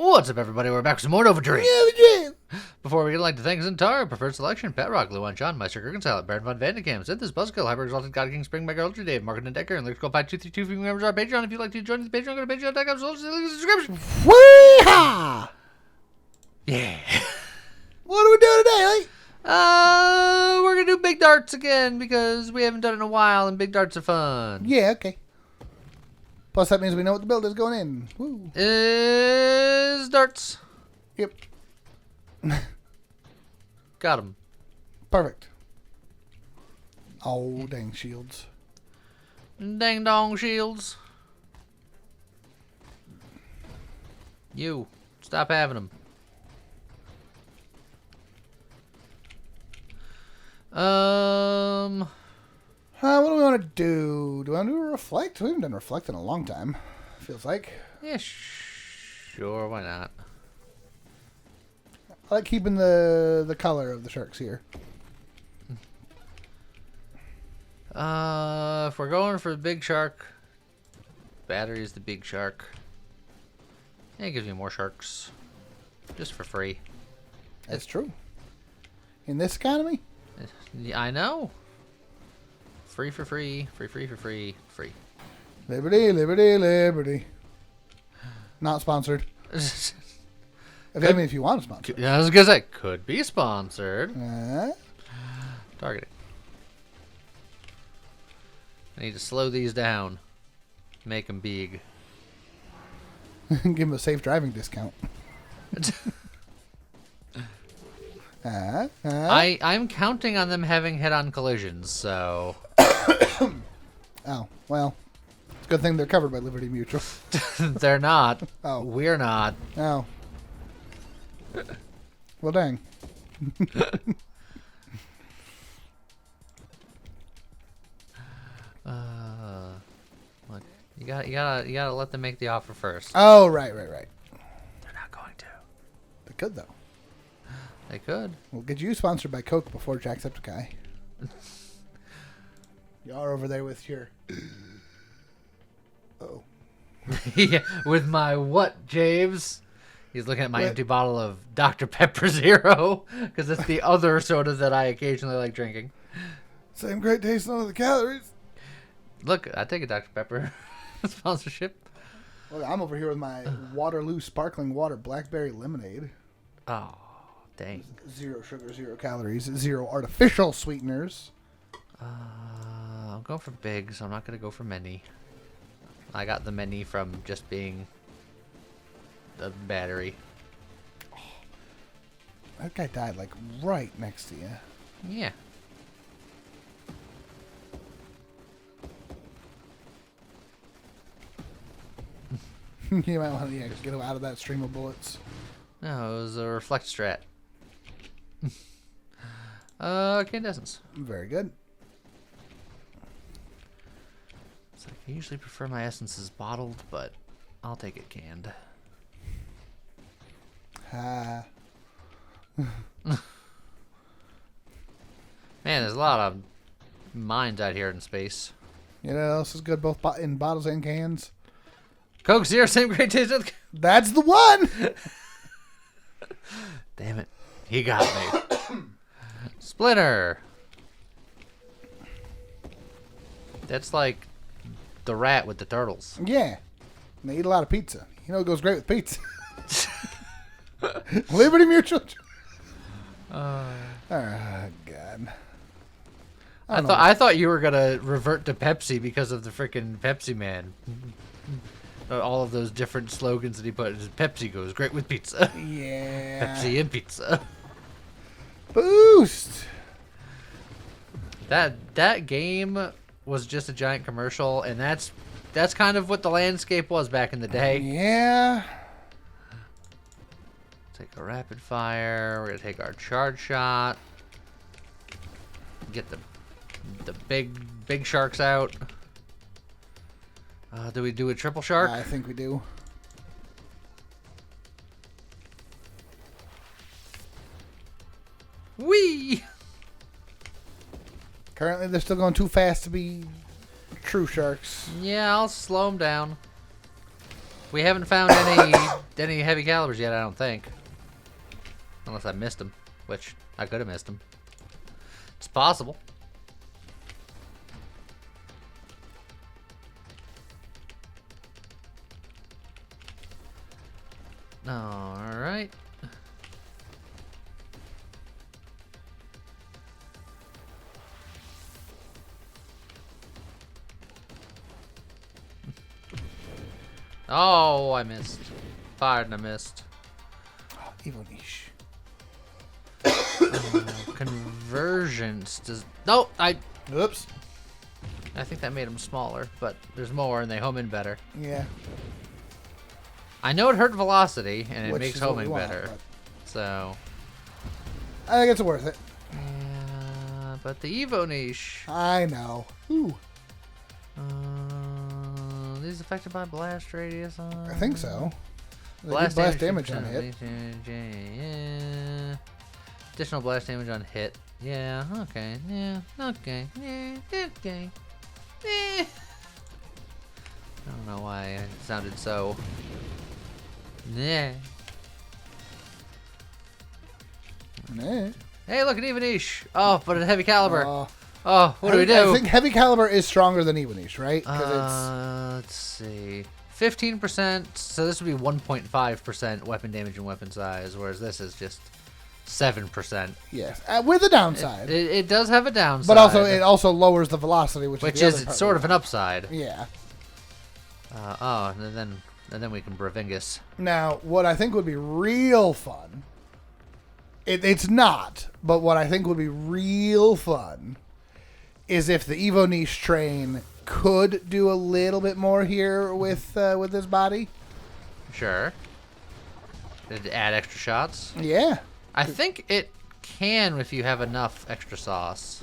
What's up, everybody? We're back with some more Nova Dream. Yeah. Before we get, I'd like to thank Zentara, Preferred Selection, Pet Rock, Luan John, Meister Gurgensalad, Baron Von Vandekam, Synthis, Buzzkill, Hyper Exalted God King Spring, Mega Ultra Dave, Market and Decker, and Lyrical 5232 for members of our Patreon. If you'd like to join the Patreon, go to patreon.com, subscription. Wee-haw! Yeah. What are we doing today, We're gonna do big darts again because we haven't done it in a while, and big darts are fun. Yeah, okay. Plus, that means we know what the build is going in. Woo. Is darts. Yep. Got him. Perfect. Oh, dang shields. Dang dong shields. You. Stop having them. What do we want to do? Do we want to do a reflect? We haven't done reflect in a long time. Feels like. Yeah, sure, why not? I like keeping the color of the sharks here. If we're going for the big shark, battery is the big shark. Yeah, it gives you more sharks. Just for free. That's true. In this economy? Yeah, I know. Free for free. Free for free. Free. Liberty, liberty, liberty. Not sponsored. I mean, if you want to sponsor. I was going to say, could be sponsored. Targeting. I need to slow these down. Make them big. Give them a safe driving discount. I'm counting on them having head-on collisions, so... Oh, well. It's a good thing they're covered by Liberty Mutual. They're not. Oh. We're not. Oh. Well, dang. What? You gotta let them make the offer first. Oh, right. They're not going to. They could, though. They could. We'll get you sponsored by Coke before Jacksepticeye. You are over there with your... Uh-oh. Yeah, with my what, James? He's looking at my empty bottle of Dr. Pepper Zero, because it's the other soda that I occasionally like drinking. Same great taste, none of the calories. Look, I take a Dr. Pepper sponsorship. Well, I'm over here with my Waterloo Sparkling Water Blackberry Lemonade. Oh, dang. 0 sugar, 0 calories, 0 artificial sweeteners. I'm going for big, so I'm not going to go for many. I got the many from just being the battery. Oh, that guy died, like, right next to you. Yeah. You might want to get him out of that stream of bullets. No, it was a reflect strat. Incandescence. Very good. So I usually prefer my essences bottled, but I'll take it canned. Ah. Man, there's a lot of mines out here in space. You know what else is good both in bottles and cans? Coke Zero, same great taste. That's the one! Damn it. He got me. Splinter. That's like the rat with the turtles. Yeah. And they eat a lot of pizza. You know it goes great with pizza. Liberty Mutual. Oh, God. I thought you were going to revert to Pepsi because of the freaking Pepsi Man. All of those different slogans that he put. Pepsi goes great with pizza. Yeah. Pepsi and pizza. Boost. That game was just a giant commercial, and that's kind of what the landscape was back in the day. Yeah. Take a rapid fire. We're gonna take our charge shot. Get the big sharks out. Do we do a triple shark? I think we do. Whee! Currently, they're still going too fast to be true sharks. Yeah, I'll slow them down. We haven't found any heavy calibers yet, I don't think. Unless I missed them, which I could have missed them. It's possible. Alright. Oh, I missed. Fired and I missed. Oh, evil niche. Conversions does... No, Oops. I think that made them smaller, but there's more and they home in better. Yeah. I know it hurt velocity and it Which makes is what we homing want, better. but So... I think it's worth it. Yeah, but the Evo niche... I know. Ooh. These affected by blast radius? I think so. Blast damage on hit. Yeah. Additional blast damage on hit. Yeah, okay. Yeah, okay. Yeah, okay. I don't know why it sounded so... Yeah. Nah. Hey, look at Evanish. Oh, but a heavy caliber. Oh, what do we do? I think heavy caliber is stronger than Evanish, right? Let's see. 15%. So this would be 1.5% weapon damage and weapon size, whereas this is just 7%. Yes, with a downside. It does have a downside, but also it also lowers the velocity, which is sort of an upside. Yeah. And then we can Bravingus. Now, what I think would be real fun. It's not, but what I think would be real fun is if the Evo Niche train could do a little bit more here with his body. Sure. Did it add extra shots? Yeah. I think it can if you have enough extra sauce.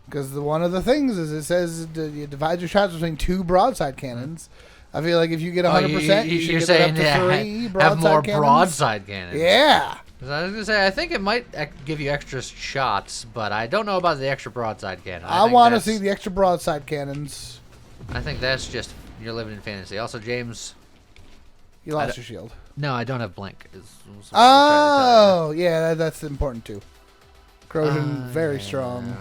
Because one of the things is it says you divide your shots between 2 broadside cannons. I feel like if you get 100%, you should get up to 3 broadside have more cannons. broadside cannons. Yeah. I was going to say, I think it might give you extra shots, but I don't know about the extra broadside cannon. I want to see the extra broadside cannons. I think that's just, you're living in fantasy. Also, James... You lost your shield. No, I don't have blink. Oh, yeah, that's important too. Corrosion, very strong.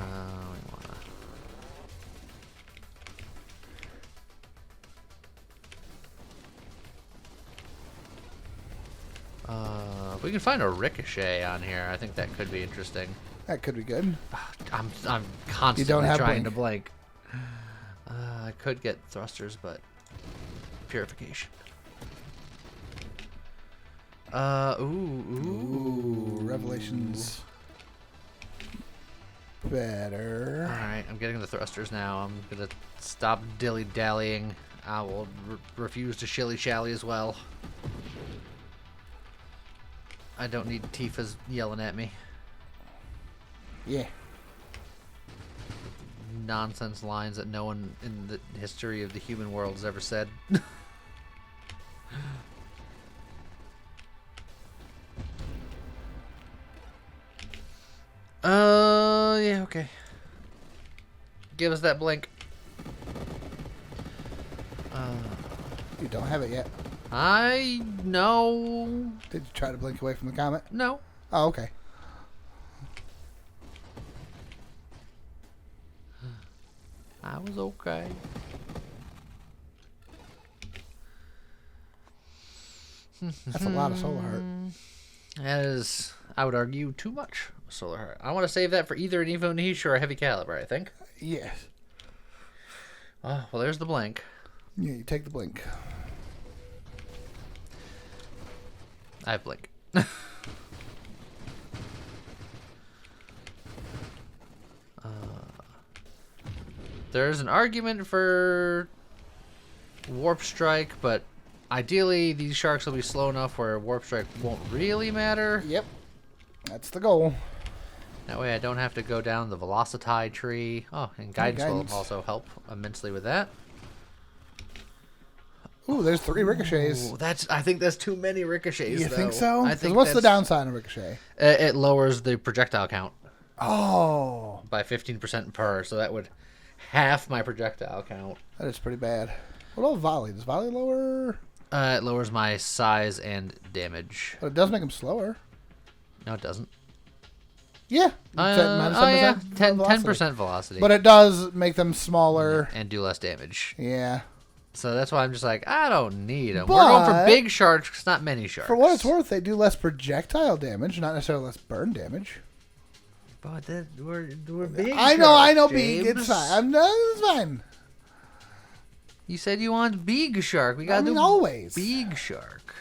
If we can find a ricochet on here, I think that could be interesting. That could be good. I'm constantly trying to blink. blink. I could get thrusters, but purification. Ooh, Revelations. Better. Alright, I'm getting the thrusters now. I'm gonna stop dilly-dallying. I will refuse to shilly-shally as well. I don't need Tifa's yelling at me. Yeah. Nonsense lines that no one in the history of the human world has ever said. Yeah, okay. Give us that blink. You don't have it yet. I know. Did you try to blink away from the comet? No. Oh, okay. I was okay. That's a lot of solar heart. That is, I would argue, too much solar heart. I want to save that for either an Evo niche or a heavy caliber, I think. Yes. Oh, well, there's the blink. Yeah, you take the blink. I have blink. There's an argument for warp strike, but ideally these sharks will be slow enough where warp strike won't really matter. Yep. That's the goal. That way I don't have to go down the velocity tree. Oh, and guidance will also help immensely with that. Ooh, there's 3 ricochets. Ooh, I think that's too many ricochets. You though. think so? I think what's the downside of ricochet? It lowers the projectile count. Oh. By 15% per, so that would half my projectile count. That is pretty bad. What about volley? Does volley lower? It lowers my size and damage. But it does make them slower. No, it doesn't. Yeah. Yeah, 10% velocity. velocity. But it does make them smaller. And do less damage. Yeah. So that's why I'm just like, I don't need them. But We're going for big sharks, not mini sharks. For what it's worth, they do less projectile damage, not necessarily less burn damage. But we're big I know, sharks, big. James. It's fine. It's fine. You said you want big shark. We gotta do always. big shark.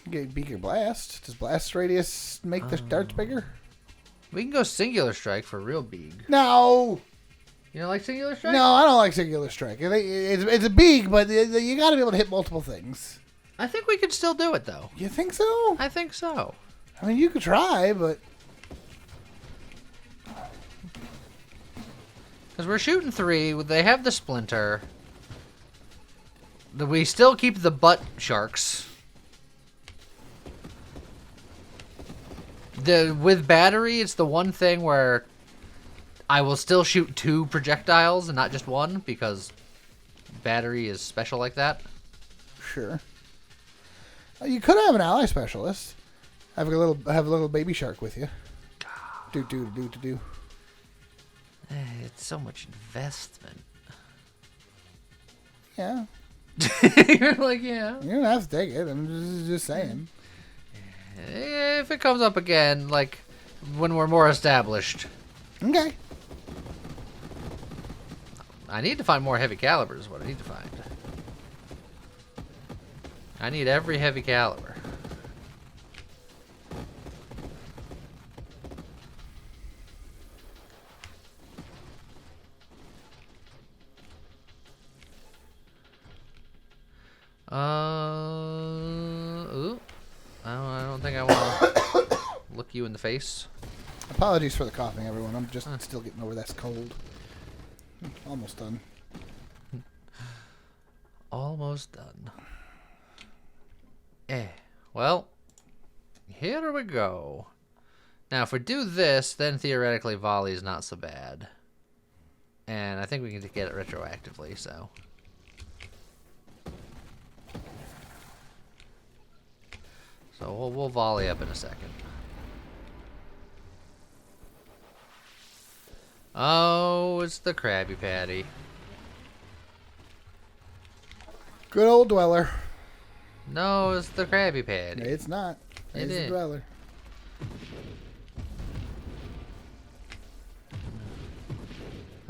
Get bigger blast. Does blast radius make the darts bigger? We can go singular strike for real big. No. You don't like singular strike? No, I don't like singular strike. It's a big, but you got to be able to hit multiple things. I think we could still do it, though. You think so? I think so. I mean, you could try, but... Because we're shooting 3. They have the splinter. We still keep the butt sharks. With battery, it's the one thing where I will still shoot 2 projectiles and not just 1, because battery is special like that. Sure. You could have an ally specialist. Have a little baby shark with you. Do. It's so much investment. Yeah. You're like, yeah. You don't have to take it. I'm just saying. If it comes up again, like when we're more established. Okay. I need to find more heavy calibers is what I need to find. I need every heavy caliber. Ooh. I don't think I want to look you in the face. Apologies for the coughing, everyone. I'm just still getting over this cold. Almost done. Almost done. Well, here we go. Now, if we do this, then theoretically volley is not so bad. And I think we can get it retroactively, so... So we'll volley up in a second. Oh, it's the Krabby Patty. Good old Dweller. No, it's the Krabby Patty. It's not. It's the Dweller.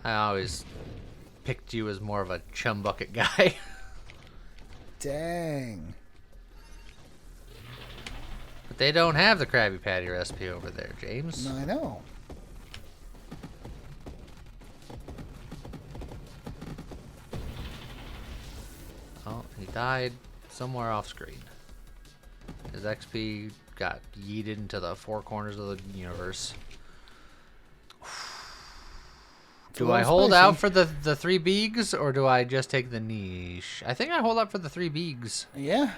I always picked you as more of a chum bucket guy. Dang. But they don't have the Krabby Patty recipe over there, James. No, I know. Oh, he died somewhere off screen. His XP got yeeted into the 4 corners of the universe. Do I hold out for the 3 beegs, or do I just take the niche? I think I hold out for the 3 beegs. Yeah.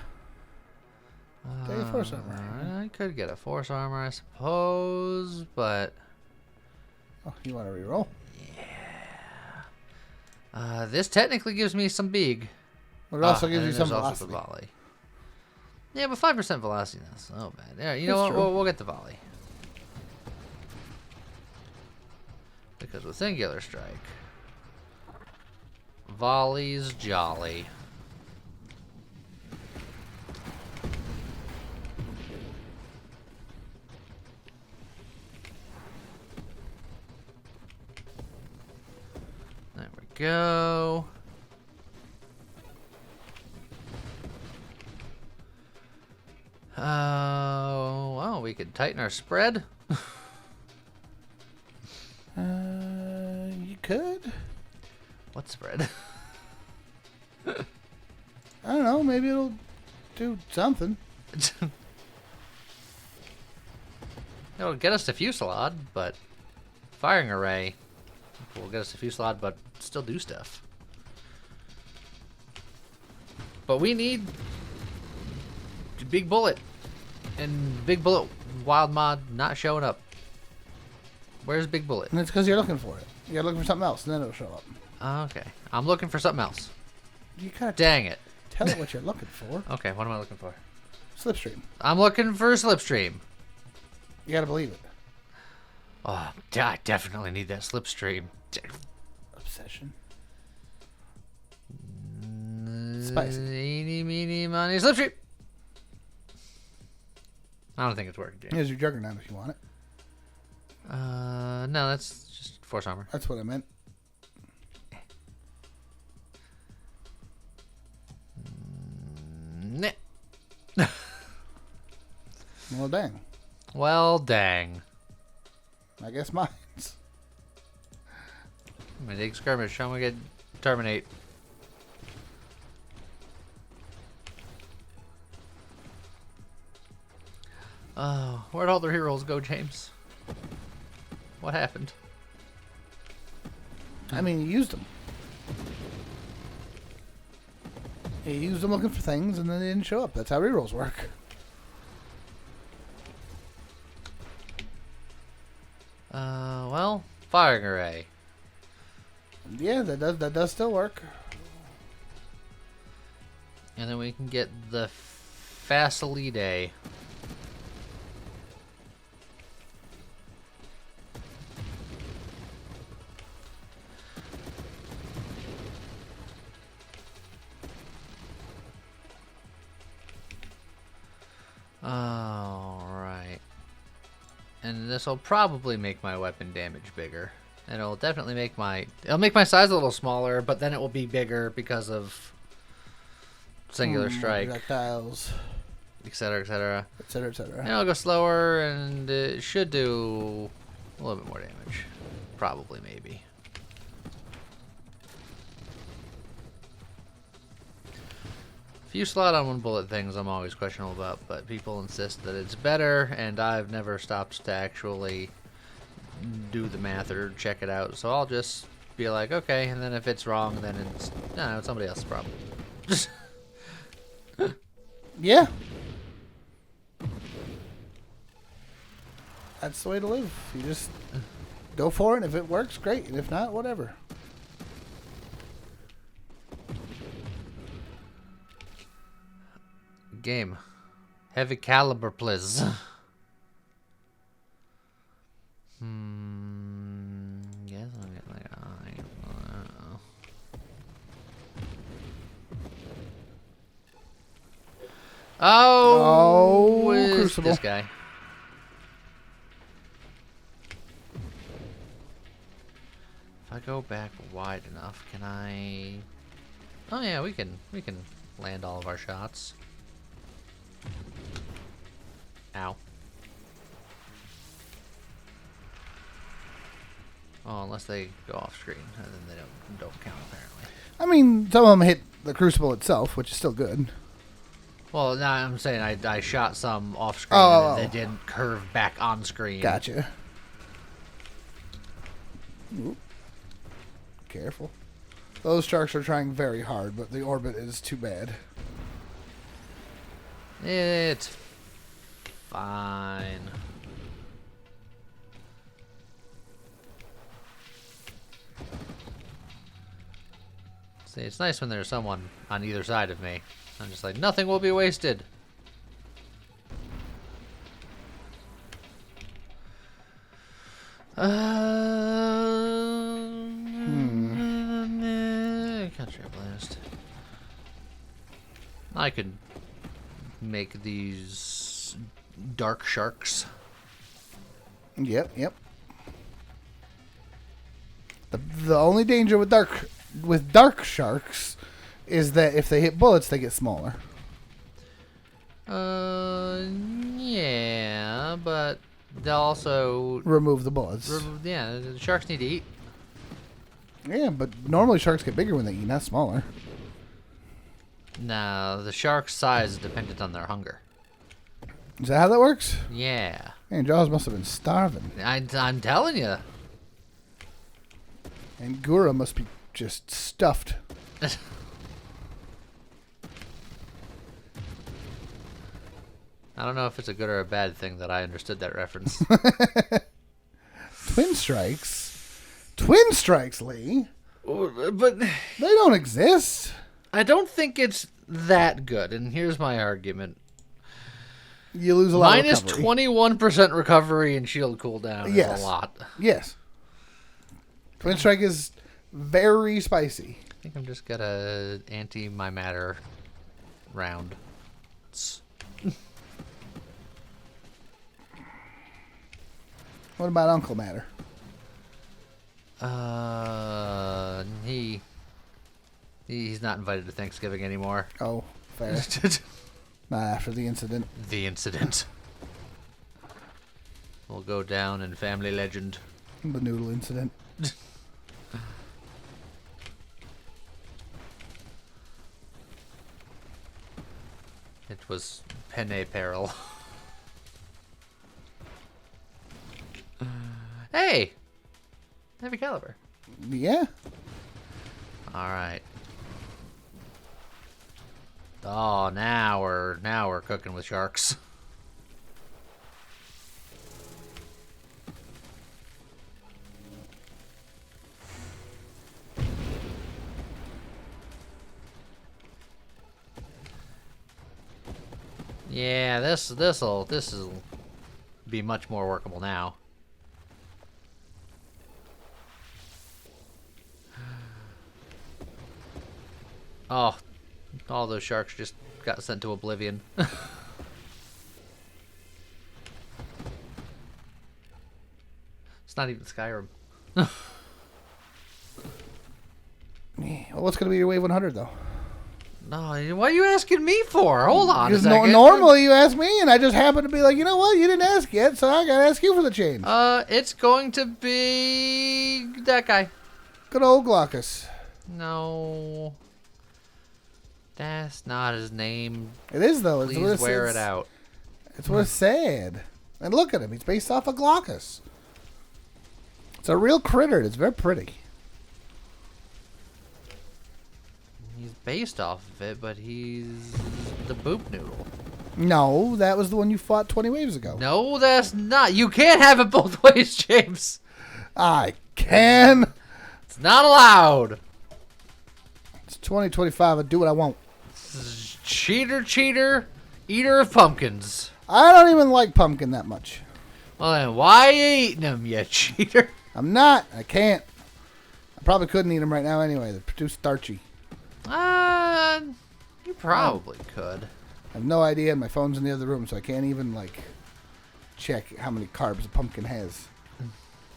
Take a force armor. I could get a force armor, I suppose, but... Oh, you want to reroll? Yeah. This technically gives me some beeg. But it also gives you some also velocity. the volley. Yeah, but 5% velocity, that's not bad. Yeah, you know what? We'll get the volley. Because with singular strike, volley's jolly. There we go. Well, we could tighten our spread. You could. What spread? I don't know. Maybe it'll do something. It'll get us to Fusillade, but firing array will get us to Fusillade, but still do stuff. But we need Big Bullet, and Big Bullet Wild Mod not showing up. Where's Big Bullet? And it's because you're looking for it. You gotta look for something else, and then it'll show up. Okay, I'm looking for something else. You gotta Dang it. Tell it what you're looking for. Okay, what am I looking for? Slipstream. I'm looking for Slipstream. You gotta believe it. Oh, I definitely need that Slipstream. Obsession. Spicy. Eeny, meeny, miny, Slipstream. I don't think it's working, James. Here's your Juggernaut if you want it. No, that's just Force Armor. That's what I meant. Nah. Well, dang. Well, dang. I guess mine's. I'm gonna take skirmish. I'm gonna get terminate. Oh, where'd all their heroes go, James? What happened? I mean, you used them. You used them looking for things, and then they didn't show up. That's how rerolls work. Well, firing array. Yeah, that does still work. And then we can get the Facilide. Alright. And this will probably make my weapon damage bigger. And it'll definitely make it'll make my size a little smaller, but then it will be bigger because of singular strike, Projectiles. etc., etc. Etc., etc. And it'll go slower, and it should do a little bit more damage. Probably, maybe. Few slot on one bullet things I'm always questionable about, but people insist that it's better, and I've never stopped to actually do the math or check it out. So I'll just be like, okay, and then if it's wrong, then it's no, it's somebody else's problem. Yeah. That's the way to live. You just go for it, and if it works, great, and if not, whatever. Game. Heavy caliber, please. Yes, I'll get like Oh, it's Crucible. this guy. If I go back wide enough, can I? Oh yeah, we can land all of our shots. Ow. Oh, unless they go off screen, and then they don't count apparently. I mean, some of them hit the Crucible itself, which is still good. Well, no, I'm saying I shot some off screen and they didn't curve back on screen. Gotcha. Ooh. Careful. Those sharks are trying very hard, but the orbit is too bad. It's fine. See, it's nice when there's someone on either side of me. I'm just like, nothing will be wasted. Country blast. I could make these dark sharks. Yep. The only danger with dark sharks is that if they hit bullets, they get smaller. Yeah, but they'll also remove the bullets. Yeah, the sharks need to eat. Yeah, but normally sharks get bigger when they eat, not smaller. No, the shark's size is dependent on their hunger. Is that how that works? Yeah. Man, Jaws must have been starving. I'm telling you. And Gura must be just stuffed. I don't know if it's a good or a bad thing that I understood that reference. Twin strikes? Twin strikes, Lee? But they don't exist. I don't think it's that good. And here's my argument. You lose a lot Minus of recovery. 21% recovery and shield cooldown is a lot. Yes. Twin Strike is very spicy. I think I'm just gonna anti my matter round. What about Uncle Matter? He's not invited to Thanksgiving anymore. Oh, fair. Not after the incident. The incident will go down in family legend. The noodle incident. It was penne peril. Hey! Heavy caliber. Yeah. Alright. Oh, now we're cooking with sharks. Yeah, this'll be much more workable now. Oh, all those sharks just got sent to oblivion. It's not even Skyrim. Well, what's going to be your wave 100, though? No, what are you asking me for? Hold on a Because second. normally you ask me, and I just happen to be like, you know what? You didn't ask yet, so I got to ask you for the change. It's going to be that guy. Good old Glaucus. No. That's not his name. It is, though. It's Please wear it out. It's what it's said. And look at him. He's based off of Glaucus. It's a real critter. It's very pretty. He's based off of it, but he's the boop noodle. No, that was the one you fought 20 waves ago. No, that's not. You can't have it both ways, James. I can. It's not allowed. It's 2025. I do what I want. Cheater, eater of pumpkins. I don't even like pumpkin that much. Well, then why you eating them, you cheater? I'm not. I can't. I probably couldn't eat them right now anyway. They're too starchy. You probably could. I have no idea, and my phone's in the other room, so I can't even, check how many carbs a pumpkin has.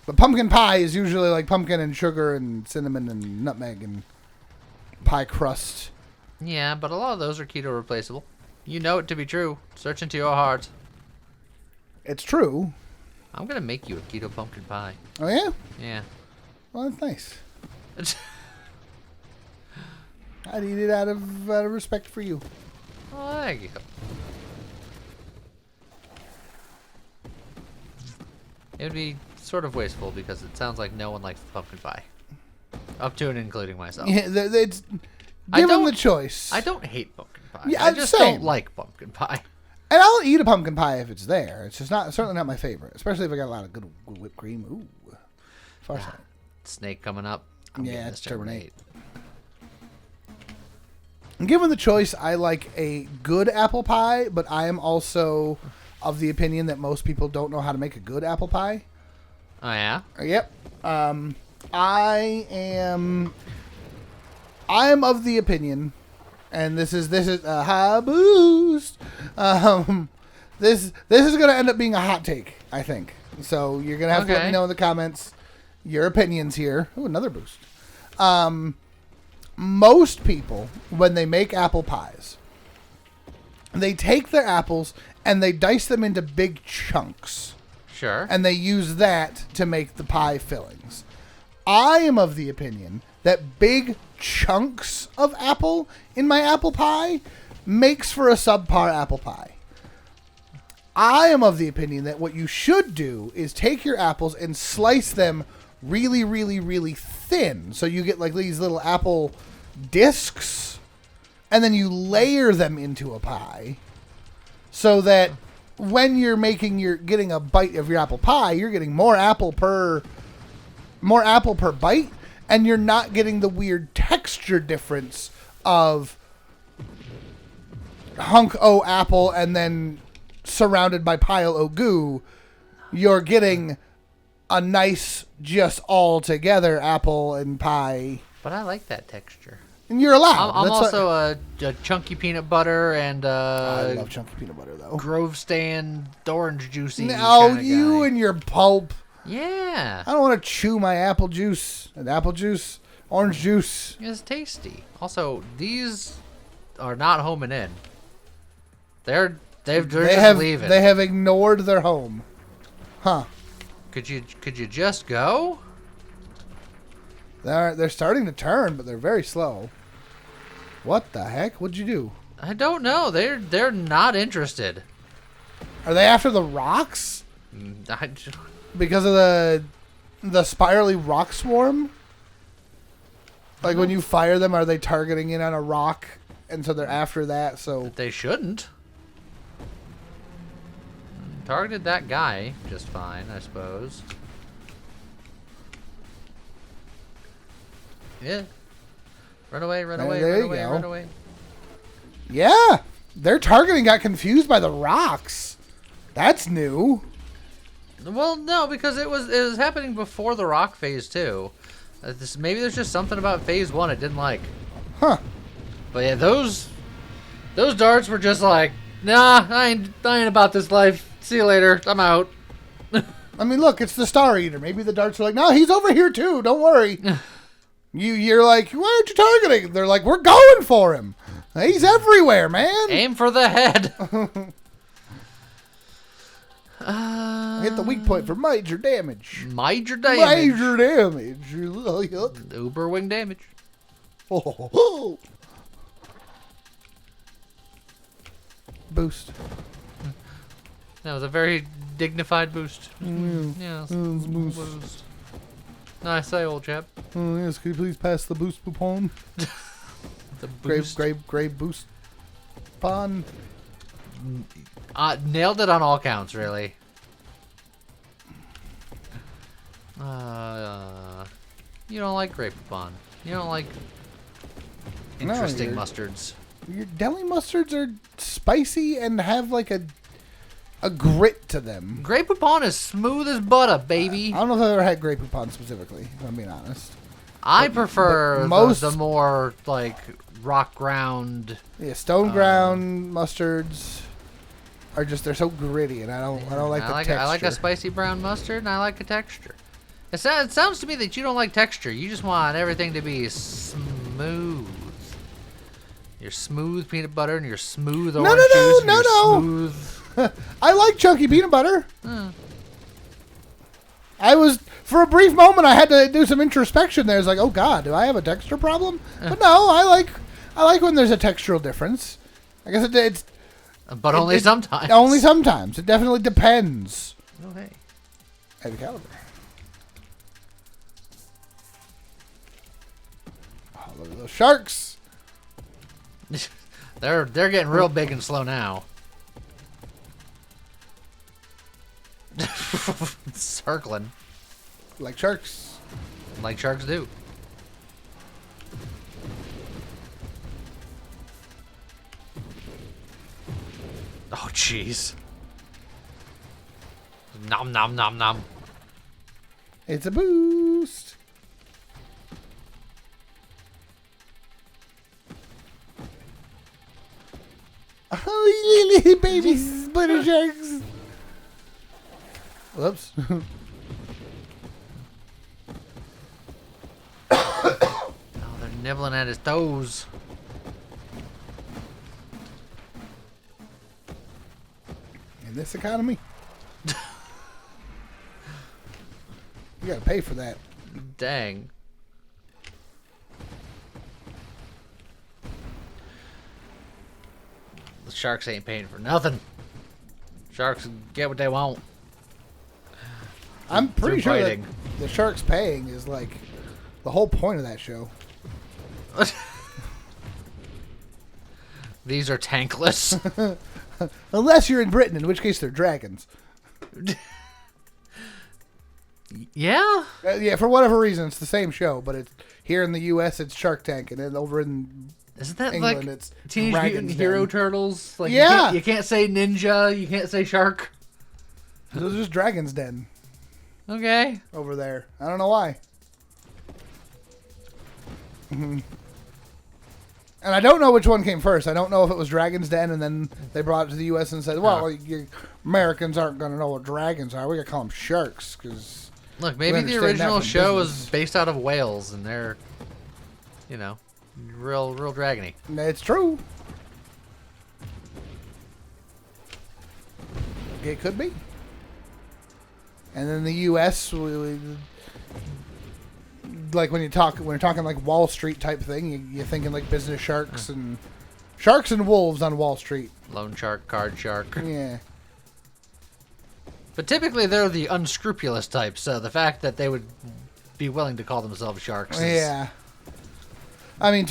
But pumpkin pie is usually, pumpkin and sugar and cinnamon and nutmeg and pie crust. Yeah, but a lot of those are keto replaceable. You know it to be true. Search into your heart. It's true. I'm gonna make you a keto pumpkin pie. Oh, yeah? Yeah. Well, that's nice. I'd eat it out of respect for you. Oh, there you go. It would be sort of wasteful because it sounds like no one likes pumpkin pie. Up to and including myself. Yeah, it's given the choice. I don't hate pumpkin pie. Yeah, I just same. don't like pumpkin pie. And I'll eat a pumpkin pie if it's there. It's just certainly not my favorite, especially if I got a lot of good whipped cream. Ooh, far side. Snake coming up. I'm Yeah, getting it's this terminate. Given the choice, I like a good apple pie, but I am also of the opinion that most people don't know how to make a good apple pie. Oh yeah. Yep. I am of the opinion, and this is a high boost. This is gonna end up being a hot take, I think. So you're gonna have to let me know in the comments your opinions here. Oh, another boost. Most people, when they make apple pies, they take their apples and they dice them into big chunks. Sure. And they use that to make the pie fillings. I am of the opinion that big chunks of apple in my apple pie makes for a subpar apple pie. I am of the opinion that what you should do is take your apples and slice them really, really, really thin. So you get these little apple discs, and then you layer them into a pie so that when you're getting a bite of your apple pie, you're getting more apple per bite, and you're not getting the weird texture difference of hunk o apple and then surrounded by pile o goo, you're getting a nice, just all together apple and pie. But I like that texture. And you're allowed. I'm also a chunky peanut butter and I love chunky peanut butter though. Grove Stand orange juicy. No, you and your pulp. Yeah. I don't want to chew my apple juice. And apple juice, orange juice. It's tasty. Also, these are not homing in. They're just leaving. They have ignored their home. Huh. Could you just go? They're starting to turn, but they're very slow. What the heck? What'd you do? I don't know. They're not interested. Are they after the rocks? I, Because of the spirally rock swarm? Like when you fire them, are they targeting in on a rock? And so they're after that, so... they shouldn't. Targeted that guy just fine, I suppose. Yeah. Run away, run away, There run you away, go. run away. Yeah! Their targeting got confused by the rocks. That's new. Well, no, because it was happening before the rock phase too. Maybe there's just something about phase 1 it didn't like. Huh. But yeah, those darts were just like, nah, I ain't about this life. See you later. I'm out. I mean, look, it's the Star Eater. Maybe the darts are like, no, he's over here too. Don't worry. You're like, why aren't you targeting? They're like, we're going for him. He's everywhere, man. Aim for the head. Hit the weak point for major damage. Major damage. Major damage. Uber wing damage. Oh. Boost. That was a very dignified boost. Mm. Yes. Boost. Nice say, old chap. Oh, yes, could you please pass the boost coupon? The boost. Grave boost pon. Nailed it on all counts, really. You don't like grape poupon. You don't like interesting mustards. Your deli mustards are spicy and have like a grit to them. Grape poupon is smooth as butter, baby. I don't know if I've ever had grape poupon specifically, if I'm being honest. I prefer most the more like rock ground. Yeah, stone ground mustards are just, they're so gritty, and I don't like the texture. I like a spicy brown mustard, and I like the texture. It sounds to me that you don't like texture. You just want everything to be smooth. Your smooth peanut butter and your smooth orange juice. No. Smooth. I like chunky peanut butter. I was, for a brief moment, I had to do some introspection there. It's like, oh God, do I have a texture problem? But no, I like when there's a textural difference. I guess it's. But only sometimes. Only sometimes. It definitely depends. Oh, hey. Heavy caliber. Oh, look at those sharks. They're getting real big and slow now. Circling. Like sharks. Like sharks do. Oh, jeez. Nom nom nom nom. It's a boost. Oh, little baby splitter sharks. Whoops. Oh, they're nibbling at his toes. In this economy, you gotta pay for that. Dang. The sharks ain't paying for nothing. Sharks get what they want. I'm pretty Through sure that biting. the sharks paying is like the whole point of that show. These are tankless. Unless you're in Britain, in which case they're dragons. Yeah? Yeah, for whatever reason, it's the same show, but it's here in the U.S. it's Shark Tank, and then over in Isn't that England, like it's Teenage Dragon's Mutant Hero Den. Turtles? Like Yeah. you can't say ninja, you can't say shark. This is just Dragon's Den Okay. over there. I don't know why. And I don't know which one came first. I don't know if it was Dragon's Den and then they brought it to the U.S. and said, well, you Americans aren't going to know what dragons are. We got to call them sharks because... Look, maybe the original show was based out of Wales and they're, you know, real dragony. It's true. It could be. And then the U.S., like when you're talking like Wall Street type thing, you're thinking like business sharks and wolves on Wall Street. Loan shark, card shark. Yeah. But typically they're the unscrupulous types, so the fact that they would be willing to call themselves sharks is... Yeah. I mean,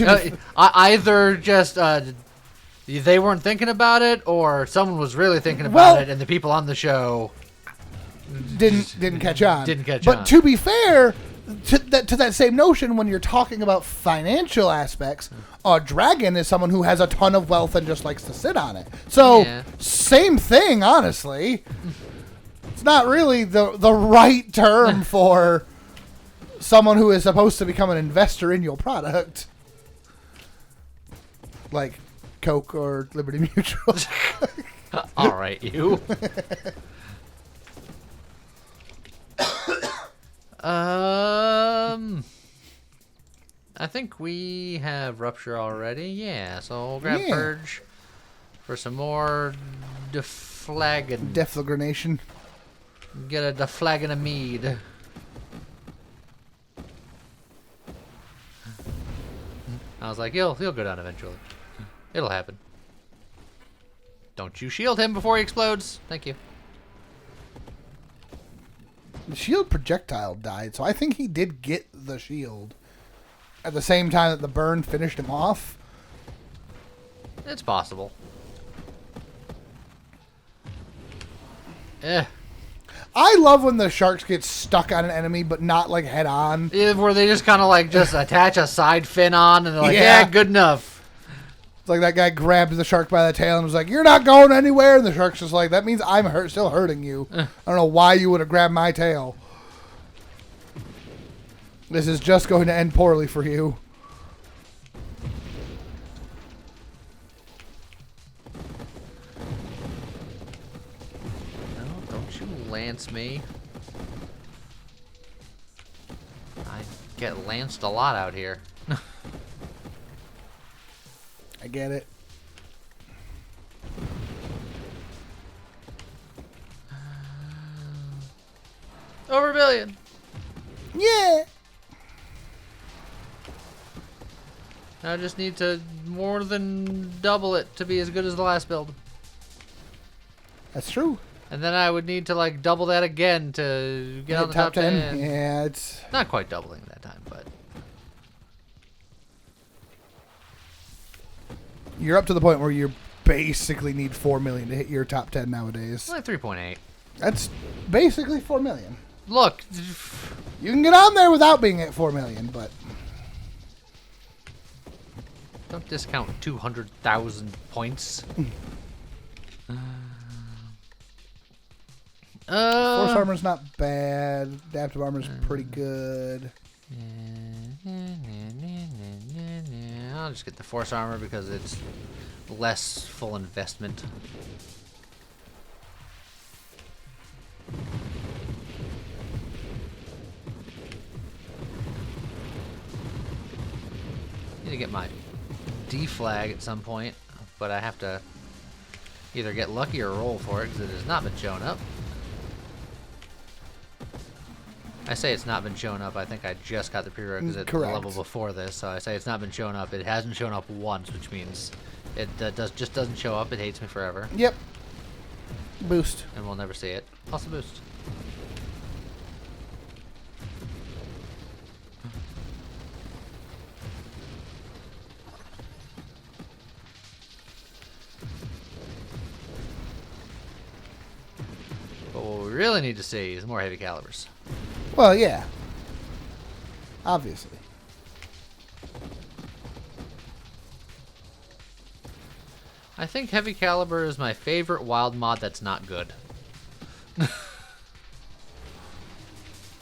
either just they weren't thinking about it, or someone was really thinking about it, and the people on the show didn't catch on. But But to be fair, to that same notion, when you're talking about financial aspects, a dragon is someone who has a ton of wealth and just likes to sit on it. So, same thing, honestly. It's not really the right term for someone who is supposed to become an investor in your product. Like Coke or Liberty Mutual. All right, you. I think we have Rupture already. Yeah, so we'll grab Purge for some more Deflagration. Get a deflagon of mead. I was like, he'll go down eventually. It'll happen. Don't you shield him before he explodes. Thank you. The shield projectile died, so I think he did get the shield at the same time that the burn finished him off. It's possible. Eh. I love when the sharks get stuck on an enemy, but not like head on. Yeah, where they just kind of like just attach a side fin on, and they're like, yeah, good enough. It's like that guy grabbed the shark by the tail and was like, "You're not going anywhere." And the shark's just like, "That means I'm still hurting you. I don't know why you would have grabbed my tail. This is just going to end poorly for you." Lance me. I get lanced a lot out here. I get it. Over $1 billion. Yeah. I just need to more than double it to be as good as the last build. That's true. And then I would need to like double that again to get on the top 10. Yeah, it's not quite doubling that time, but you're up to the point where you basically need 4 million to hit your top 10 nowadays. like 3.8. That's basically 4 million. Look, You can get on there without being at 4 million, but don't discount 200,000 points. Force armor's not bad. Adaptive armor's pretty good. I'll just get the force armor because it's less full investment. Need to get my deflag at some point, but I have to either get lucky or roll for it because it has not been shown up. I say it's not been shown up. I think I just got the prerequisite level before this, so I say it's not been shown up. It hasn't shown up once, which means it just doesn't show up. It hates me forever. Yep. Boost. And we'll never see it. Also boost. But what we really need to see is more heavy calibers. Well, yeah. Obviously. I think heavy caliber is my favorite wild mod that's not good.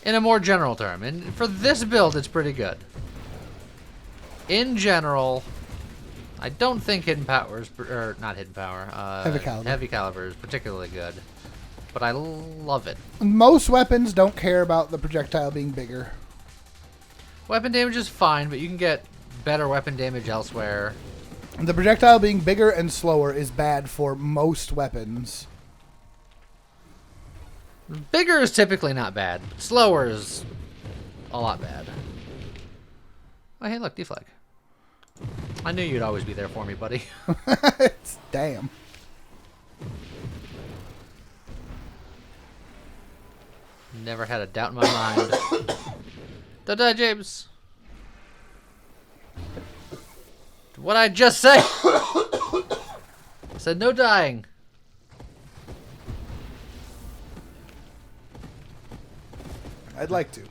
In a more general term. And for this build, it's pretty good. In general, I don't think hidden power is, or not hidden power, heavy caliber is particularly good. But I love it. Most weapons don't care about the projectile being bigger. Weapon damage is fine, but you can get better weapon damage elsewhere. The projectile being bigger and slower is bad for most weapons. Bigger is typically not bad. Slower is a lot bad. Oh, hey, look, deflag. I knew you'd always be there for me, buddy. Damn. Never had a doubt in my mind. Don't die, James. What'd I just say? I said no dying. I'd like to.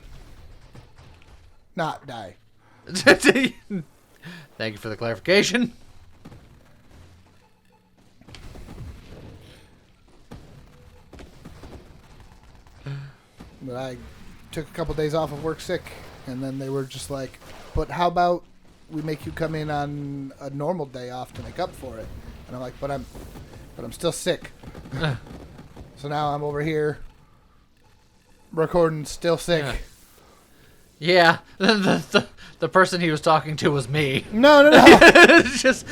Not die. Thank you for the clarification. But I took a couple days off of work sick, and then they were just like, but how about we make you come in on a normal day off to make up for it? And I'm like, but I'm still sick. So now I'm over here recording still sick. Yeah. The person he was talking to was me. No. It's just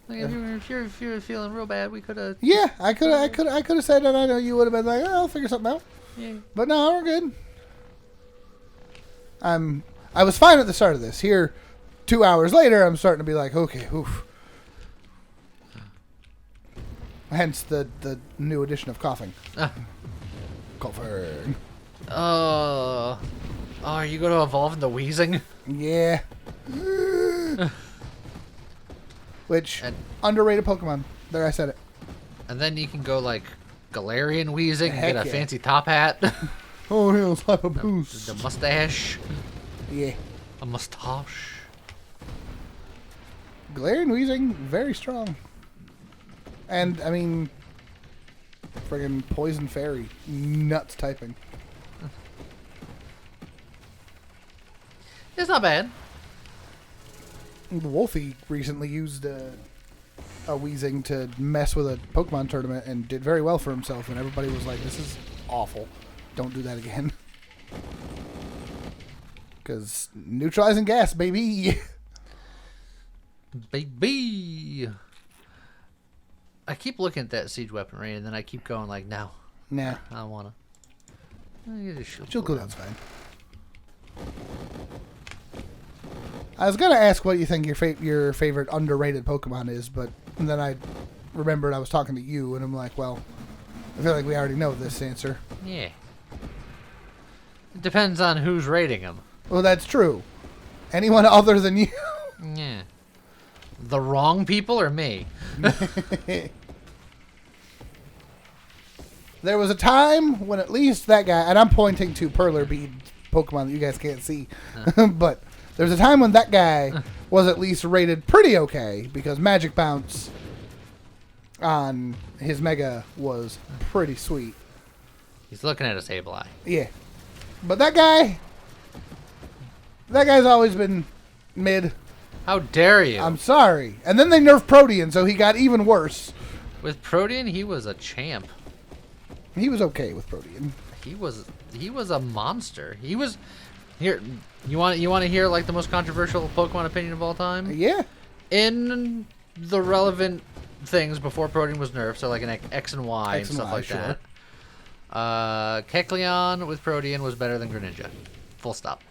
if you're feeling real bad, we could have. Yeah, I could have said that. I know you would have been like, oh, I'll figure something out. Yeah. But no, we're good. I was fine at the start of this. Here, 2 hours later, I'm starting to be like, okay, oof. Hence the new edition of coughing. Coughing. Oh, are you going to evolve into wheezing? Yeah. Which, underrated Pokemon. There, I said it. And then you can go like Galarian wheezing and Heck get a yeah. fancy top hat. Oh, he'll slap a boost. The mustache. Yeah. A mustache. Galarian Weezing, very strong. And, I mean, friggin' Poison Fairy. Nuts typing. It's not bad. Wolfie recently used a Weezing to mess with a Pokemon tournament and did very well for himself, and everybody was like, this is awful. Don't do that again. Because neutralizing gas, baby. Baby. I keep looking at that siege weaponry, and then I keep going like, no. Nah. I don't want to. She'll go down fine. I was gonna ask what you think your favorite underrated Pokemon is, but then I remembered I was talking to you, and I'm like, well, I feel like we already know this answer. Yeah. It depends on who's rating them. Well, that's true. Anyone other than you? Yeah. The wrong people or me? There was a time when at least that guy, and I'm pointing to Perler Bead Pokemon that you guys can't see, but there was a time when that guy was at least rated pretty okay because Magic Bounce on his Mega was pretty sweet. He's looking at a Sableye. Yeah. But that guy's always been mid. How dare you? I'm sorry. And then they nerfed Protean, so he got even worse. With Protean, he was a champ. He was okay with Protean. He was a monster. He was here. You want to hear like the most controversial Pokemon opinion of all time? Yeah. In the relevant things before Protean was nerfed, so like an X and Y and stuff like sure. that. Kecleon with Protean was better than Greninja. Full stop.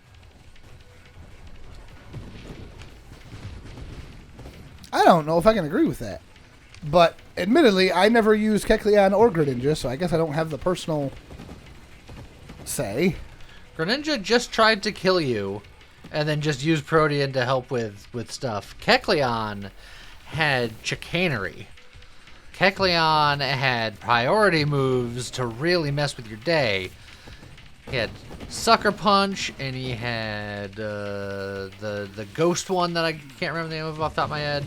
I don't know if I can agree with that. But admittedly, I never used Kecleon or Greninja, so I guess I don't have the personal say. Greninja just tried to kill you, and then just used Protean to help with stuff. Kecleon had chicanery. Kecleon had priority moves to really mess with your day. He had Sucker Punch, and he had the ghost one that I can't remember the name of off the top of my head.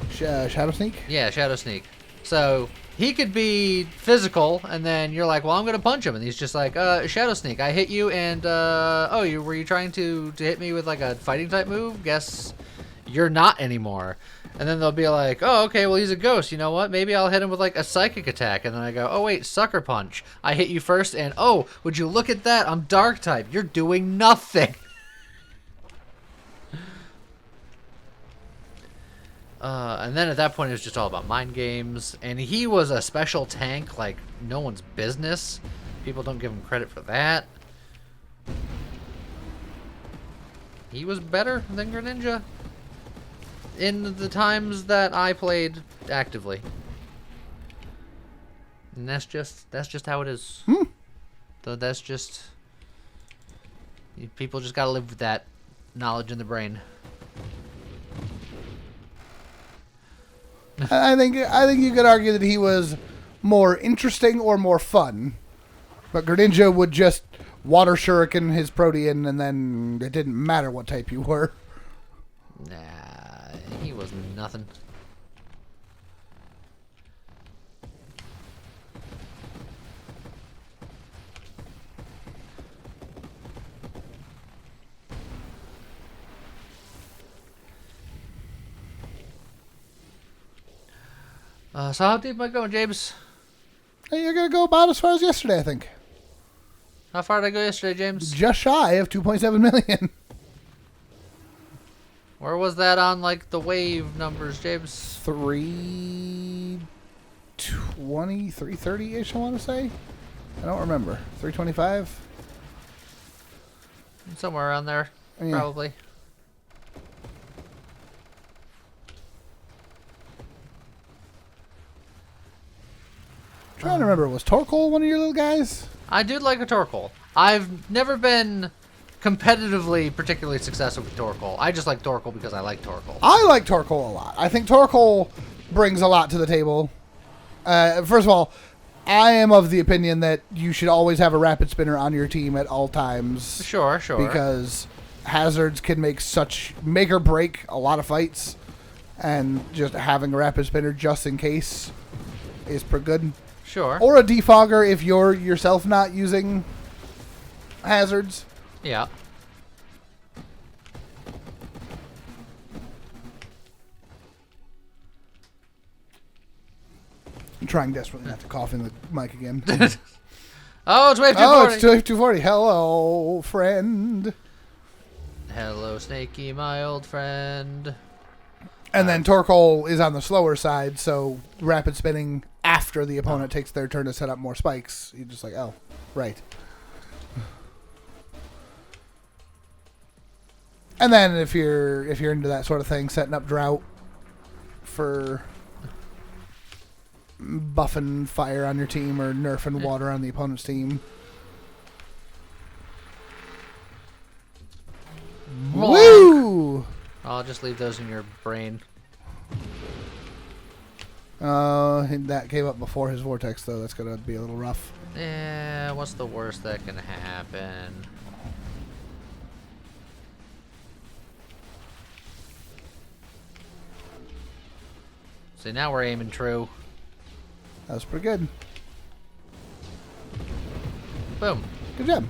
Shadow Sneak? Yeah, Shadow Sneak. So he could be physical, and then you're like, well, I'm going to punch him. And he's just like, Shadow Sneak, I hit you, and, were you trying to hit me with, like, a fighting type move? Guess you're not anymore. And then they'll be like, oh, okay, well, he's a ghost. You know what? Maybe I'll hit him with, like, a psychic attack. And then I go, oh, wait, Sucker Punch. I hit you first, and, oh, would you look at that? I'm Dark type. You're doing nothing. And then at that point, it was just all about mind games. And he was a special tank like no one's business. People don't give him credit for that. He was better than Greninja in the times that I played actively. And that's just how it is. So that's just... People just gotta live with that knowledge in the brain. I think you could argue that he was more interesting or more fun, but Greninja would just water shuriken his Protean, and then it didn't matter what type you were. Nah, he was nothing. So how deep am I going, James? Hey, you're going to go about as far as yesterday, I think. How far did I go yesterday, James? Just shy of 2.7 million. Where was that on, like, the wave numbers, James? 320, 330-ish, I want to say. I don't remember. 325? Somewhere around there, Yeah. probably. Trying to remember, was Torkoal one of your little guys? I do like a Torkoal. I've never been competitively particularly successful with Torkoal. I just like Torkoal because I like Torkoal. I like Torkoal a lot. I think Torkoal brings a lot to the table. First of all, I am of the opinion that you should always have a rapid spinner on your team at all times. Sure. Because hazards can make or break a lot of fights, and just having a rapid spinner just in case is pretty good. Sure. Or a defogger if you're yourself not using hazards. Yeah. I'm trying desperately not to cough in the mic again. Oh, it's wave 240. Oh, it's wave 240. Hello, friend. Hello, Snakey, my old friend. And then Torkoal is on the slower side, so rapid spinning after the opponent takes their turn to set up more spikes. You're just like, oh, right. And then if you're into that sort of thing, setting up drought for buffing fire on your team or nerfing water on the opponent's team. Woo! I'll just leave those in your brain. That came up before his vortex, though. That's gonna be a little rough. Yeah, what's the worst that can happen? See, now we're aiming true. That was pretty good. Boom. Good job.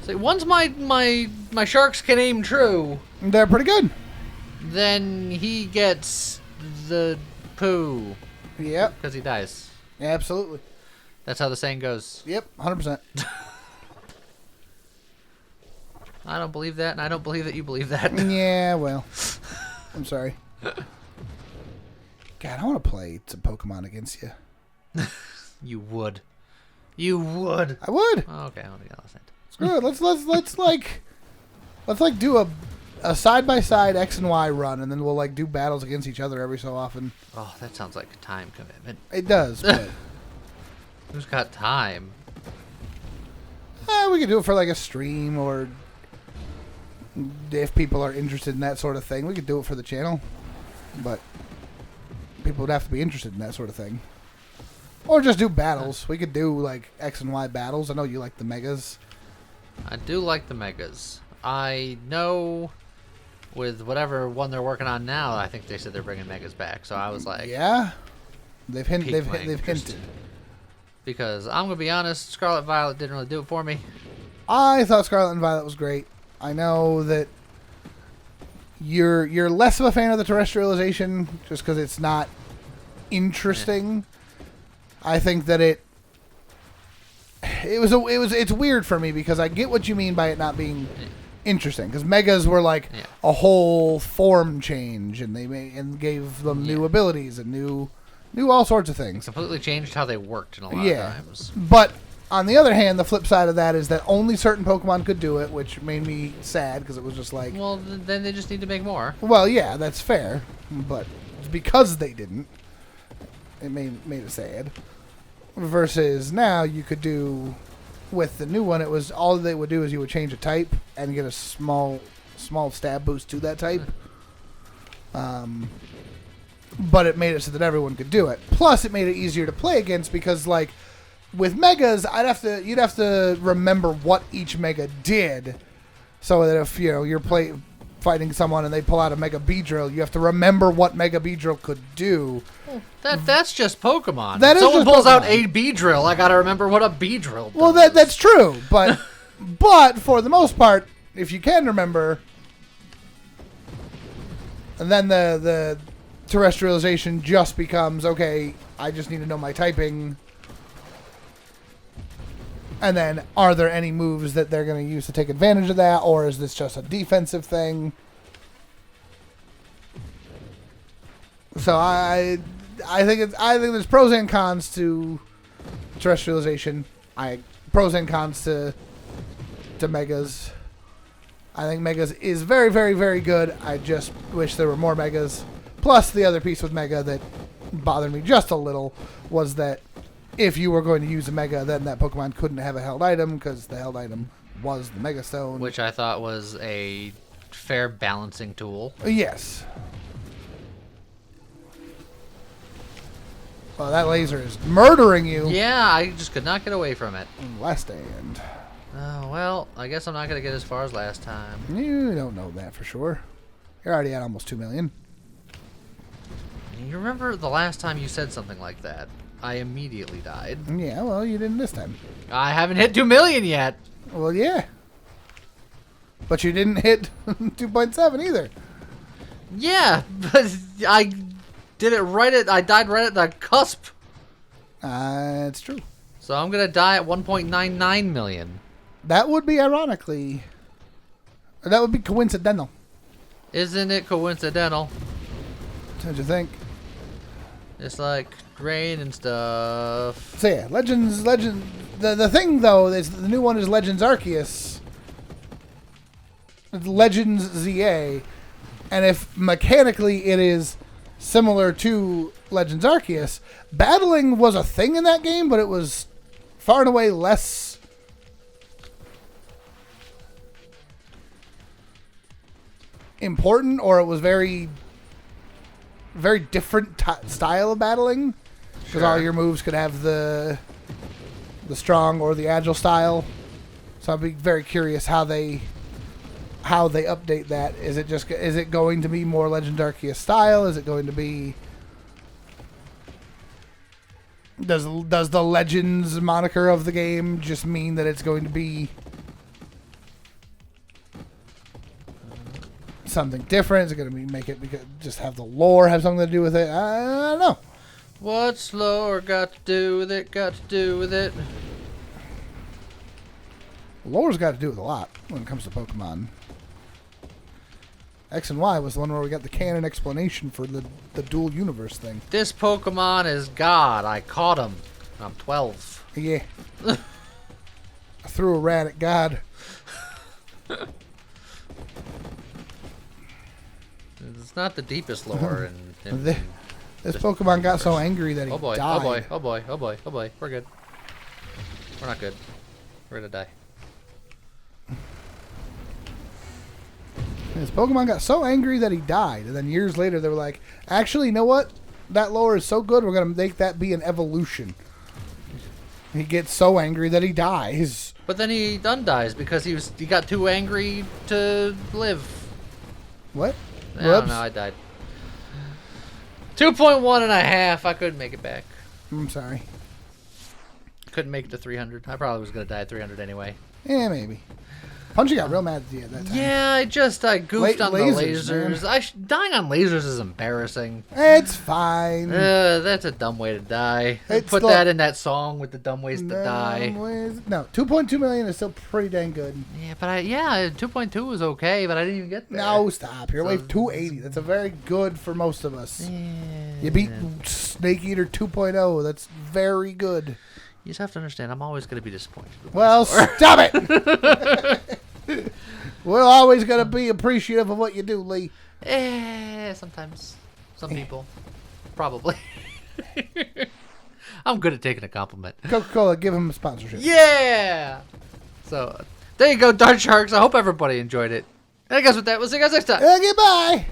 See, once my sharks can aim true, They're pretty good. then he gets the poo Yep. because he dies. Absolutely. That's how the saying goes. Yep. 100%. I don't believe that, and I don't believe that you believe that. Yeah. Well, I'm sorry. God, I want to play some Pokemon against you. You would. You would. I would. Oh, okay, I'll be honest. Screw it. Let's do a side by side X and Y run, and then we'll like do battles against each other every so often. Oh, that sounds like a time commitment. It does. But Who's got time? we could do it for like a stream, or if people are interested in that sort of thing, we could do it for the channel. But people would have to be interested in that sort of thing. Or just do battles. We could do like X and Y battles. I know you like the megas. I do like the megas. I know with whatever one they're working on now, I think they said they're bringing megas back. So I was like, yeah, they've piqued my hinted. interest. Because I'm gonna be honest, Scarlet Violet didn't really do it for me. I thought Scarlet and Violet was great. I know that you're less of a fan of the terrestrialization just because it's not interesting. Yeah. I think that it's weird for me because I get what you mean by it not being interesting, because megas were like a whole form change, and they gave them new abilities and new all sorts of things. Completely changed how they worked in a lot of times. But on the other hand, the flip side of that is that only certain Pokemon could do it, which made me sad because it was just like, well, then they just need to make more. Well, yeah, that's fair, but because they didn't, it made it sad. Versus now, you could do with the new one. It was all they would do is you would change a type and get a small stab boost to that type. But it made it so that everyone could do it. Plus, it made it easier to play against because, like, with megas, you'd have to remember what each mega did, so that if you're fighting someone and they pull out a Mega Beedrill, you have to remember what Mega Beedrill could do. That's just Pokemon. That if is someone just pulls Pokemon. out a Beedrill, I gotta remember what a Beedrill does. Well, that's true, but but for the most part, if you can remember, and then the terrestrialization just becomes, okay, I just need to know my typing. And then, are there any moves that they're going to use to take advantage of that, or is this just a defensive thing? So I think there's pros and cons to terrestrialization. Pros and cons to megas. I think megas is very, very, very good. I just wish there were more megas. Plus, the other piece with mega that bothered me just a little was that if you were going to use a mega, then that Pokemon couldn't have a held item because the held item was the Mega Stone. Which I thought was a fair balancing tool. Yes. Well, that laser is murdering you. Yeah, I just could not get away from it. Last Stand. Oh, well, I guess I'm not going to get as far as last time. You don't know that for sure. You're already at almost 2 million. You remember the last time you said something like that? I immediately died. Yeah, well, you didn't this time. I haven't hit 2 million yet. Well, yeah. But you didn't hit 2.7 either. Yeah, but I did it I died right at the cusp. It's true. So I'm going to die at 1.99 million. That would be ironically. That would be coincidental. Isn't it coincidental? What'd you think? It's like rain and stuff. So yeah, the thing though is the new one is Legends Arceus. Legends ZA. And if mechanically it is similar to Legends Arceus, battling was a thing in that game, but it was far and away less important, or it was very different style of battling, because all your moves could have the strong or the agile style. So I'd be very curious how they update that. Is it going to be more Legend Arceus style? Is it going to be, does the Legends moniker of the game just mean that it's going to be something different? Is it going to just have the lore have something to do with it? I don't know. What's lore got to do with it? Got to do with it. Lore's got to do with a lot when it comes to Pokemon. X and Y was the one where we got the canon explanation for the dual universe thing. This Pokemon is God. I caught him. I'm 12. Yeah. I threw a rat at God. It's not the deepest lore. This Pokemon got so angry that he died. Oh boy, oh boy, oh boy, oh boy. We're good. We're not good. We're gonna die. This Pokemon got so angry that he died, and then years later they were like, actually, you know what? That lore is so good, we're going to make that be an evolution. He gets so angry that he dies. But then he undies because he got too angry to live. What? I don't know. I died. 2.1 and a half. I couldn't make it back. I'm sorry. Couldn't make it to 300. I probably was gonna die at 300 anyway. Yeah, maybe. Punchy got real mad at you at that time. Yeah, I goofed on the lasers. Dying on lasers is embarrassing. It's fine. That's a dumb way to die. Put that in that song with the dumb ways to die. No, 2.2 million is still pretty dang good. Yeah, but 2.2 was okay, but I didn't even get there. No, stop. You're wave 280. That's a very good for most of us. Yeah. You beat Snake Eater 2.0. That's very good. You just have to understand, I'm always going to be disappointed. Well, stop it! We're always going to be appreciative of what you do, Lee. Sometimes. Some people. Probably. I'm good at taking a compliment. Coca-Cola, give him a sponsorship. Yeah! So, there you go, Dart Sharks. I hope everybody enjoyed it. And I guess with that, we'll see you guys next time. Goodbye!